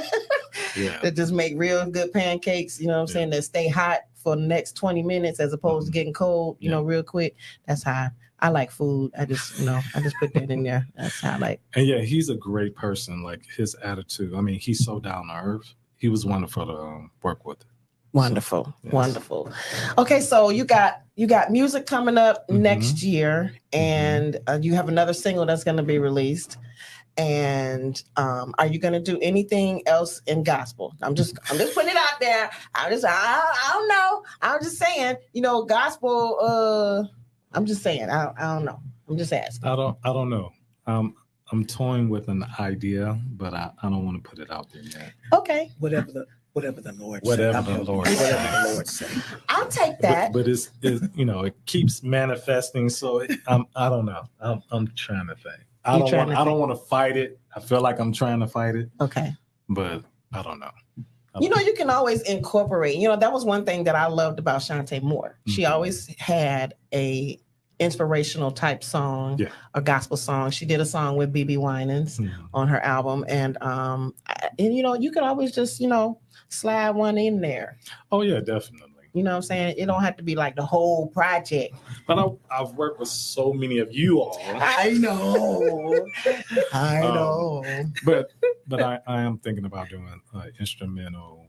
Yeah. That just make real good pancakes, you know what I'm saying, that stay hot for the next 20 minutes as opposed to getting cold, real quick. That's how I like food. I just put that in there. That's how I like. And he's a great person. Like his attitude. I mean, he's so down to earth. He was wonderful to work with. Wonderful. So, yes. Wonderful. Okay, so you got music coming up next year, and you have another single that's going to be released. And are you going to do anything else in gospel? I'm just putting it out there. I don't know. I'm just saying, gospel. I'm just saying. I don't know. I'm just asking. I don't know. I'm toying with an idea, but I don't want to put it out there yet. Okay. Whatever the Lord says. I'll take that. But it's it keeps manifesting. So I don't know. I'm trying to think. I don't want to fight it. I feel like I'm trying to fight it. Okay. But I don't know. You can always incorporate. That was one thing that I loved about Shantae Moore. She always had a inspirational type song, a gospel song. She did a song with BB Winans on her album, and you can always just slide one in there. Oh yeah, definitely. You know what I'm saying? It don't have to be like the whole project. But I've worked with so many of you all. I know. I know. But I am thinking about doing instrumental,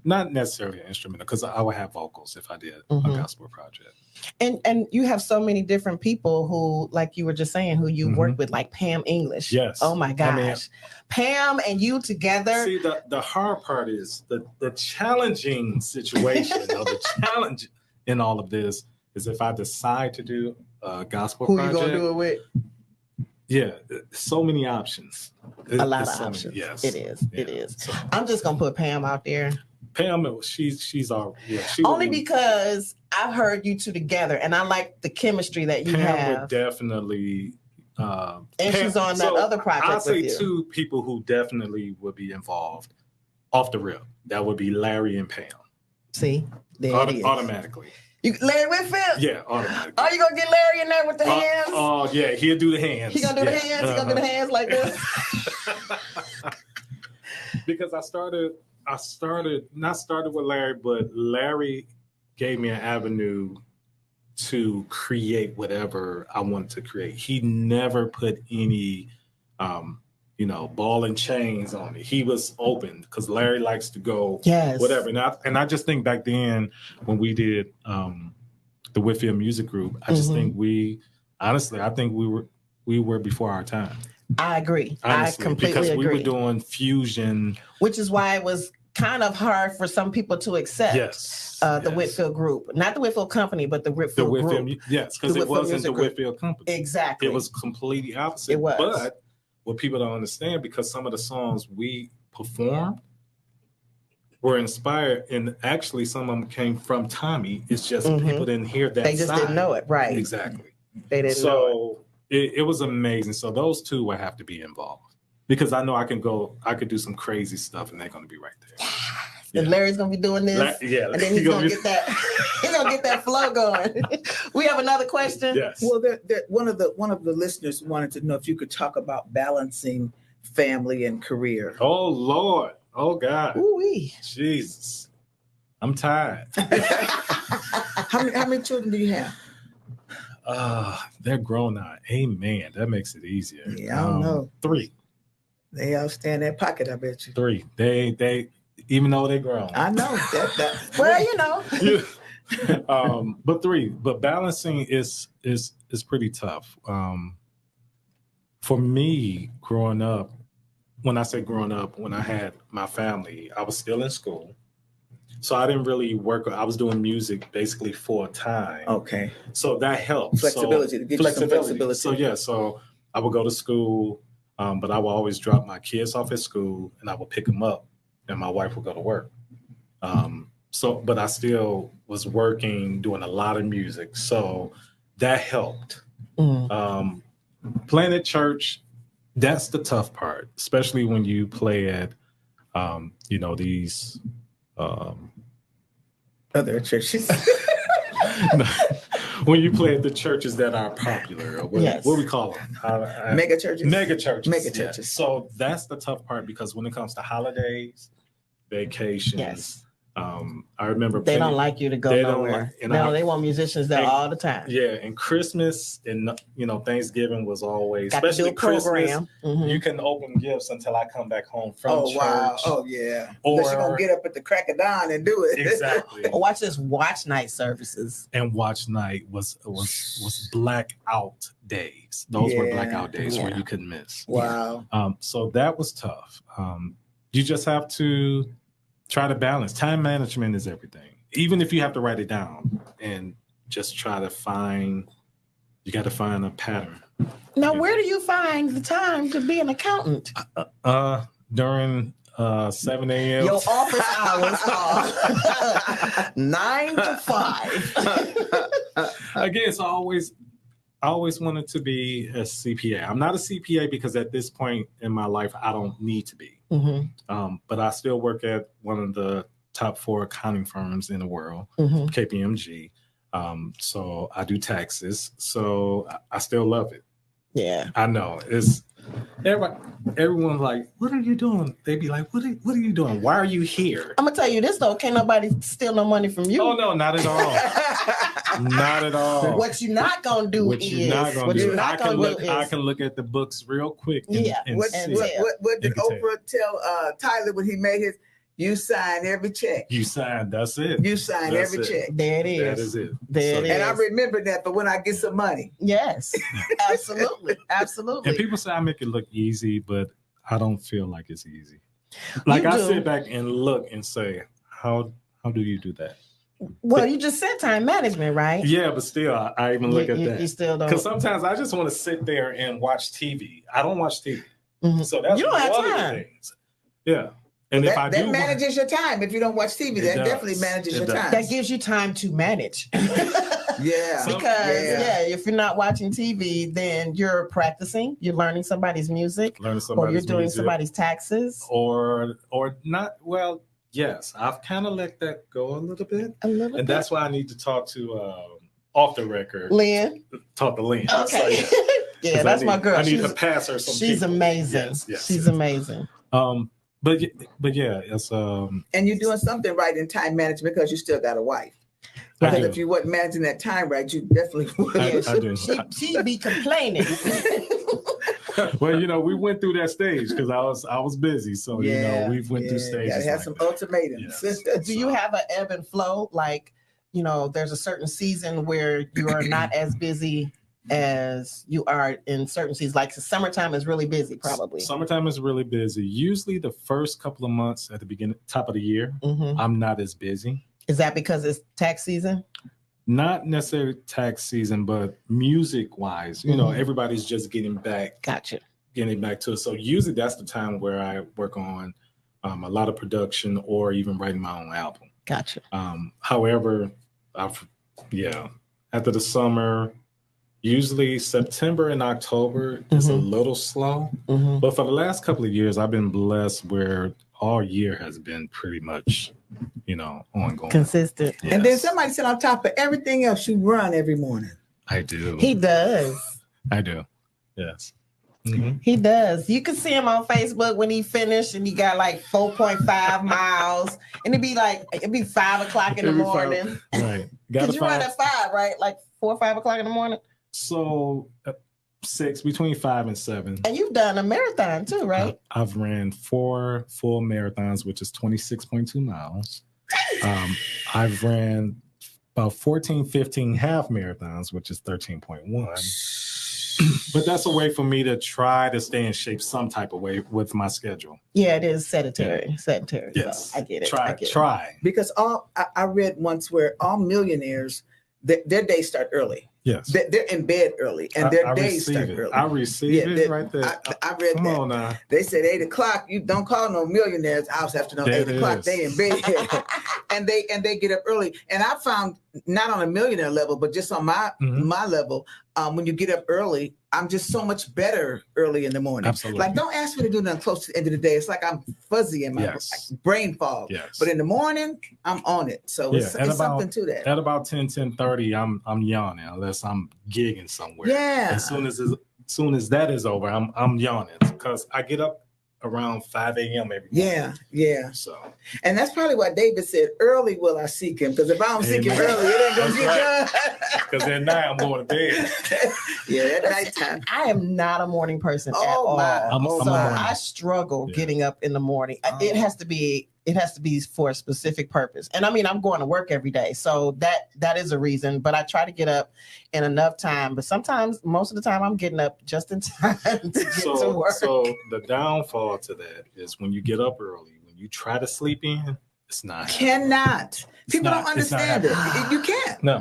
not necessarily an instrumental, because I would have vocals if I did a gospel project. And you have so many different people who, like you were just saying, who you work with, like Pam English. Yes. Oh my gosh. Pam and you together. See, the hard part is the challenging situation or the challenge in all of this is if I decide to do a gospel project. Who you gonna do it with? Yeah, so many options. A lot of options. Yes. It is. Yeah. It is. So, I'm just gonna put Pam out there. Pam, she's all only because I've heard you two together, and I like the chemistry that you have. Pam would definitely, and she's on that other project. I'll say two people who definitely would be involved off the rip. That would be Larry and Pam. See, there it is. Automatically. Larry Whitfield? Yeah, automatically. Are you gonna get Larry in there with the hands? Oh, yeah, he'll do the hands. He gonna do the hands? He gonna do the hands like this? Because I started with Larry, but Larry gave me an avenue to create whatever I wanted to create. He never put any ball and chains on it. He was open because Larry likes to go whatever. And I just think back then when we did the Whitfield Music Group, I just think I think we were before our time. I agree. Honestly, I completely agree. Because we were doing fusion. Which is why it was kind of hard for some people to accept the Whitfield Group. Not the Whitfield Company, but the Whitfield Group. Yes, because it wasn't the Whitfield Company. Exactly. It was completely opposite. It was. But what people don't understand, because some of the songs we performed were inspired, and actually some of them came from Tommy. It's just people didn't hear that. They just didn't know it, right? Exactly. They didn't know it. It was amazing. So those two would have to be involved because I know I could do some crazy stuff and they're going to be right there. And Larry's going to be doing this. And then he's going to get that. He's going to get that flow going. We have another question. Yes. Well, one of the listeners wanted to know if you could talk about balancing family and career. Oh, Lord. Oh, God. Ooh-wee. Jesus. I'm tired. How many children do you have? They're grown now. Amen. That makes it easier. Yeah, I don't know. 3. They all stay in that pocket, I bet you. 3. They even though they're grown. I know that. Well, you know. But 3. But balancing is pretty tough. For me, growing up, when I say growing up, when I had my family, I was still in school. So I didn't really work. I was doing music basically full time. Okay. So that helped. Flexibility to give you some flexibility. So I would go to school, but I would always drop my kids off at school and I would pick them up and my wife would go to work. But I still was working, doing a lot of music. So that helped. Playing at church, that's the tough part, especially when you play at, these other churches. When you play at the churches that are popular, or what we call them, mega churches. Mega churches. Mega churches. Yeah. So that's the tough part because when it comes to holidays, vacations, I remember they don't like you to go nowhere. They want musicians there all the time. Yeah, and Christmas and Thanksgiving was always, got especially Christmas. You can open gifts until I come back home from church. Wow. Oh yeah. Unless you're gonna get up at the crack of dawn and do it. Exactly. Watch this. Watch night services. And watch night was blackout days. Those were blackout days where you couldn't miss. Wow. So that was tough. You just have to try to balance. Time management is everything. Even if you have to write it down and just try to find a pattern. Now, where do you find the time to be an accountant? During 7 a.m. Your office hours are 9 to 5. Again, so I always wanted to be a CPA. I'm not a CPA because at this point in my life, I don't need to be. But I still work at one of the top 4 accounting firms in the world, KPMG. So I do taxes. So I still love it. Yeah. I know. It's everyone's like, what are you doing? They be like, what are you doing? Why are you here? I'm gonna tell you this though, can't nobody steal no money from you. Oh no, not at all. Not at all. What you're not gonna do I can look at the books real quick and what see. What did Oprah tell Tyler when he made his? You sign every check. You sign, that's it. You sign every check. There it is. That is it. There it is. And I remember that, but when I get some money. Yes, absolutely. Absolutely. And people say I make it look easy, but I don't feel like it's easy. Like I sit back and look and say, how do you do that? Well, you just said time management, right? Yeah, but still, I even look at that. You still don't. Because sometimes I just want to sit there and watch TV. I don't watch TV. So that's you don't have one time. of the things. Yeah. And that manages your time. If you don't watch TV, that definitely manages your time. That gives you time to manage. Yeah. Because if you're not watching TV, then you're practicing, you're learning somebody's music, or you're doing somebody's taxes. Or not, well, Yes, I've kind of let that go a little bit. And that's why I need to talk to off the record. Lynn. Talk to Lynn. Okay. So, yeah, that's my girl. I need to pass her some. She's people. amazing. She's amazing. But yeah, it's And you're doing something right in time management because you still got a wife. Because if you wasn't managing that time right, you definitely would. I do. She'd be complaining. Well, we went through that stage because I was busy. So we went through stages. Gotta have some ultimatums. Yes. Do you have an ebb and flow? Like, there's a certain season where you are not as busy as you are in certain seasons. Like the summertime is really busy, probably. Summertime is really busy. Usually the first couple of months at the beginning, top of the year, I'm not as busy. Is that because it's tax season? Not necessarily tax season, but music-wise, everybody's just getting back. Gotcha. Getting back to it. So usually that's the time where I work on a lot of production or even writing my own album. Gotcha. However, after the summer, usually September and October is a little slow. But for the last couple of years, I've been blessed where all year has been pretty much, ongoing. Consistent. Yes. And then somebody said on top of everything else, you run every morning. I do. He does. I do. Yes. He does. You can see him on Facebook when he finished and he got like 4.5 miles. And it'd be 5 o'clock in the morning. Right. Because you run at 5, right? Like 4 or 5 o'clock in the morning? So 6, between 5 and 7. And you've done a marathon too, right? I've ran 4 full marathons, which is 26.2 miles. I've ran about 14, 15 half marathons, which is 13.1. But that's a way for me to try to stay in shape some type of way with my schedule. Yeah, it is sedentary. Yes. So I get it. Try. Because I read once where all millionaires, their days start early. Yes. They're in bed early and their days start early. I received it right there. I read Come that. on now. They said 8 o'clock. You don't call no millionaires house after no 8 o'clock. They in bed. and they get up early. And I found not on a millionaire level, but just on my level, when you get up early, I'm just so much better early in the morning. Absolutely. Like, don't ask me to do nothing close to the end of the day. It's like I'm fuzzy in my brain fog. Yes. But in the morning, I'm on it. So it's something to that. At about 10:30, I'm yawning unless I'm gigging somewhere. Yeah. As soon as that is over, I'm yawning because I get up around 5 a.m. every morning. Yeah. So, and that's probably why David said, "Early will I seek him," because if I don't seek him early, it ain't gonna get done. Because at night I'm going to bed. At nighttime. I am not a morning person at all. I struggle getting up in the morning. It has to be for a specific purpose. And I mean, I'm going to work every day, so that is a reason. But I try to get up in enough time. But sometimes, most of the time, I'm getting up just in time to get to work. So the downfall to that is when you get up early, when you try to sleep in, it's not. Cannot. People don't understand it. You can't. No.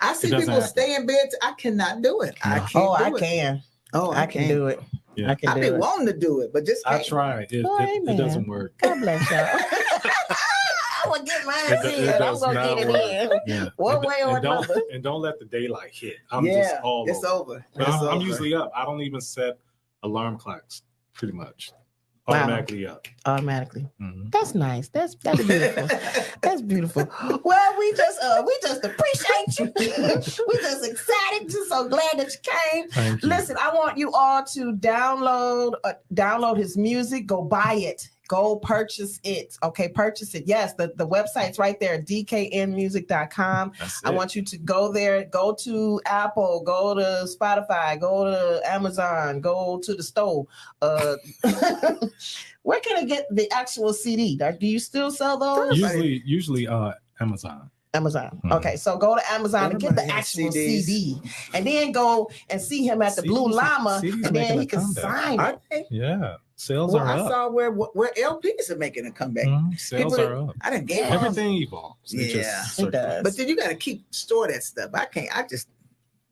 I see people stay in bed. I cannot do it. I can't. I can. I can do it. Yeah. I can I've been wanting to do it, but just can't. I try. It doesn't work. God bless y'all. I would get mine in. I'm gonna get it in. Yeah. One way or another. And don't let the daylight hit. I'm just all it's over. I'm usually up. I don't even set alarm clocks. Pretty much. Automatically up. Automatically. That's nice. That's beautiful. That's beautiful. Well, we just appreciate you. We just excited. Just so glad that you came. Thank you. Listen, I want you all to download his music. Go buy it. Go purchase it. Okay, purchase it. Yes, the website's right there, dknmusic.com. I want you to go there. Go to Apple, go to Spotify, go to Amazon, go to the store. Where can I get the actual CD? Do you still sell those? Usually Amazon. Amazon. Okay, so go to Amazon and get the actual CD, and then go and see him at the Blue Llama, and then he can sign it. Yeah, sales are up. I saw where LPs are making a comeback. Sales are up. I didn't get everything evolves. It does. But then you got to store that stuff. I can't. I just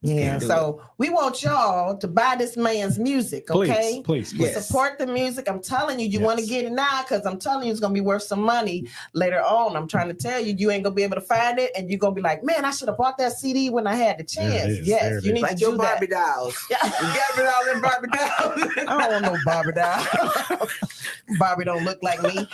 Yeah, so we want y'all to buy this man's music, okay? Please. Support the music. I'm telling you, you want to get it now because I'm telling you it's going to be worth some money later on. I'm trying to tell you, you ain't going to be able to find it and you're going to be like, man, I should have bought that CD when I had the chance. Yes, you need to do Barbie that. dolls. You got rid of all them Barbie dolls. I don't want no Barbie doll. Barbie don't look like me.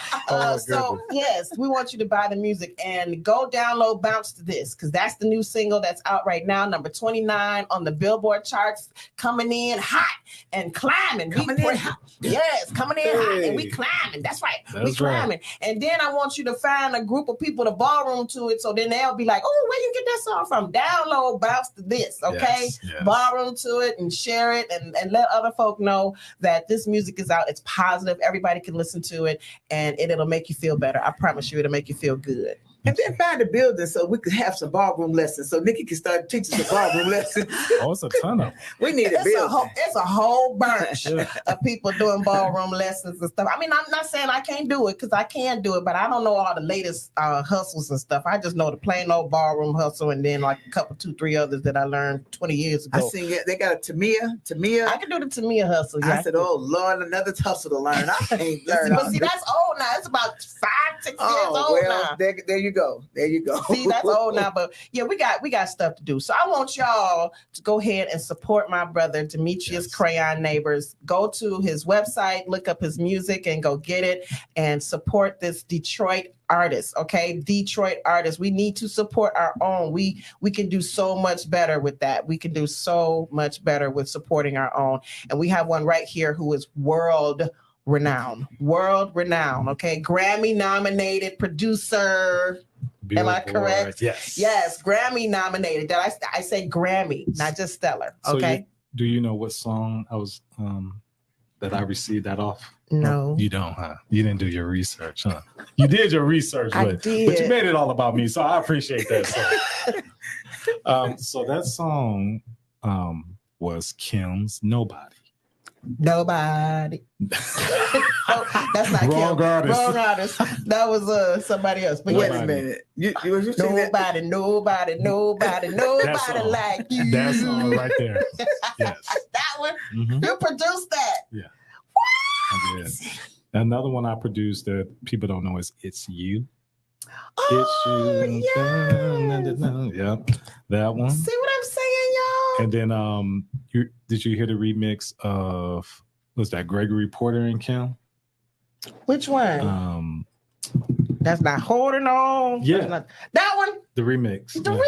So, yes, we want you to buy the music and go download Bounce to This because that's the new single that's out right now, number 29 on the Billboard charts, coming in hot and climbing. Coming in hot. Yes, coming in hot and we climbing. That's right. We climbing. And then I want you to find a group of people to ballroom to it so then they'll be like, oh, where you get that song from? Download Bounce to This, okay? Yes. Ballroom to it and share it and let other folk know that this music is out. It's positive. Everybody can listen to it and it'll make you feel better. I promise you it'll make you feel good. And then find a building so we could have some ballroom lessons. So Nikki can start teaching some ballroom lessons. Oh, it's a ton of them. We need a building. It's a whole bunch of people doing ballroom lessons and stuff. I mean, I'm not saying I can't do it because I can do it, but I don't know all the latest hustles and stuff. I just know the plain old ballroom hustle and then like a couple, 2, 3 others that I learned 20 years ago. I seen it. They got a Tamia. I can do the Tamia hustle. Yeah. I said, oh, Lord, another hustle to learn. I can't learn. But see, that's old now. It's about 5, 6 years old now. There you go. See, that's old now, but yeah, we got stuff to do. So I want y'all to go ahead and support my brother, Demetrius Krayon Nabors. Go to his website, look up his music and go get it and support this Detroit artist, okay? Detroit artists. We need to support our own. We can do so much better with that. We can do so much better with supporting our own. And we have one right here who is world renowned, okay? Grammy nominated producer. Billboard. Am I correct? Yes, Grammy nominated. I say Grammy, not just stellar. Okay. So do you know what song I was that I received that off? No. You don't, huh? You didn't do your research, huh? You did your research, but you made it all about me, so I appreciate that. So that song was Kim's Nobody. Nobody. Oh, that's not Wrong Kim. artist. Wrong artist. That was somebody else. But wait a minute. You nobody that like you. That song right there. Yes. That one. Mm-hmm. You produced that. Yeah. What? I did. Another one I produced that people don't know is It's You. Oh, it's you. Yes. Yeah. That one. See what I'm saying, y'all? And then did you hear the remix of was that Gregory Porter and Kim? Which one? That's not holding on. Yeah. That one. The remix. The remix?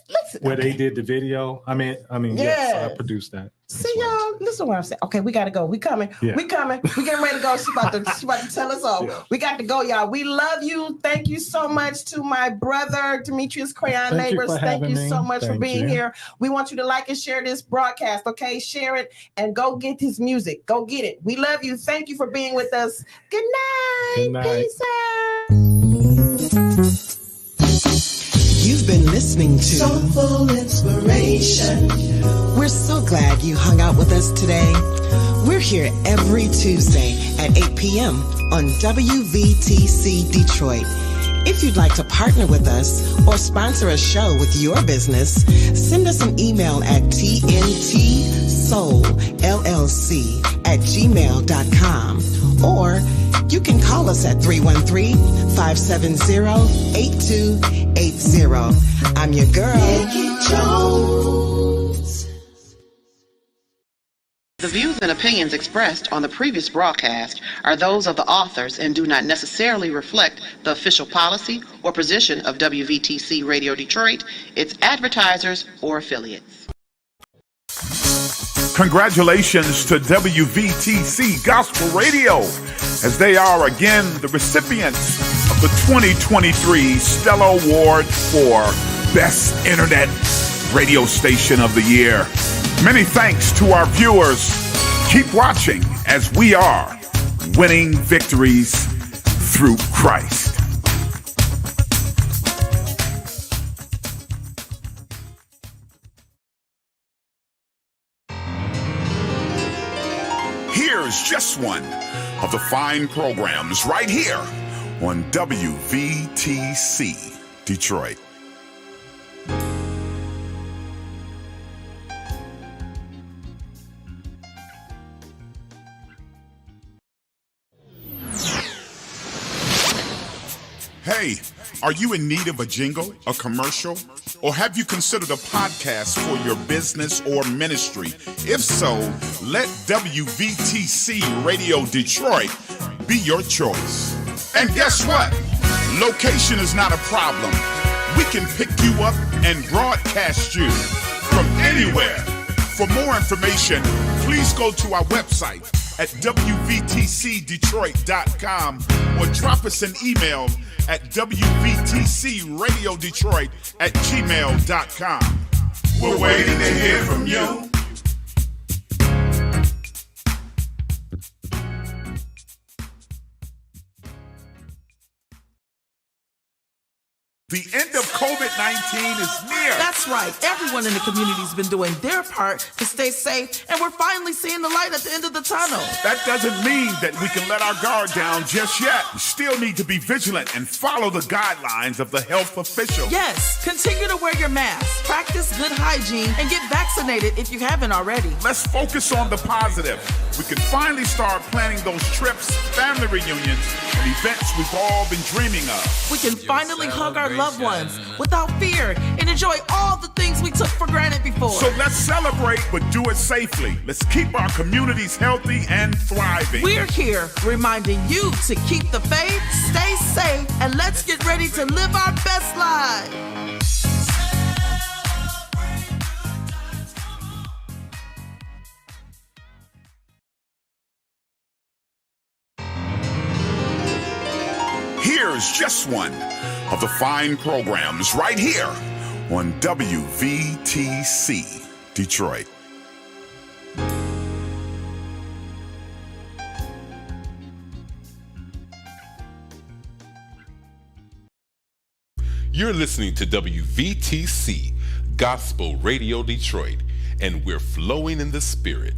Listen. Where they did the video. I mean, yes, I produced that. See, y'all, listen to what I'm saying. Okay, we gotta go. We coming. Yeah. We coming. We getting ready to go. She about to tell us all. Yeah. We got to go, y'all. We love you. Thank you so much to my brother, Demetrius Krayon Nabors. Thank you so much for being here. We want you to like and share this broadcast, okay? Share it and go get his music. Go get it. We love you. Thank you for being with us. Good night. Good night. Peace out. You've been listening to Soulful Inspiration. We're so glad you hung out with us today. We're here every Tuesday at 8 p.m. on WVTC Detroit. If you'd like to partner with us or sponsor a show with your business, send us an email at tntsoulllc@gmail.com or you can call us at 313-570-8280. I'm your girl, Nikki Jones. The views and opinions expressed on the previous broadcast are those of the authors and do not necessarily reflect the official policy or position of WVTC Radio Detroit, its advertisers, or affiliates. Congratulations to WVTC Gospel Radio, as they are again the recipients of the 2023 Stellar Award for Best Internet Radio Station of the Year. Many thanks to our viewers. Keep watching as we are winning victories through Christ. Here's just one of the fine programs right here on WVTC Detroit. Hey, are you in need of a jingle, a commercial? Or have you considered a podcast for your business or ministry? If so, let WVTC Radio Detroit be your choice. And guess what? Location is not a problem. We can pick you up and broadcast you from anywhere. For more information, please go to our website at WVTCDetroit.com or drop us an email at WVTCRadioDetroit@gmail.com. We're waiting to hear from you. The end of COVID-19 is near. That's right. Everyone in the community's been doing their part to stay safe, and we're finally seeing the light at the end of the tunnel. That doesn't mean that we can let our guard down just yet. We still need to be vigilant and follow the guidelines of the health officials. Yes, continue to wear your mask, practice good hygiene, and get vaccinated if you haven't already. Let's focus on the positive. We can finally start planning those trips, family reunions, and events we've all been dreaming of. We can finally hug our loved ones without fear and enjoy all the things we took for granted before. So let's celebrate, but do it safely. Let's keep our communities healthy and thriving. We're here reminding you to keep the faith, stay safe, and let's get ready to live our best lives. Here's just one of the fine programs right here on WVTC Detroit. You're listening to WVTC Gospel Radio Detroit, and we're flowing in the Spirit.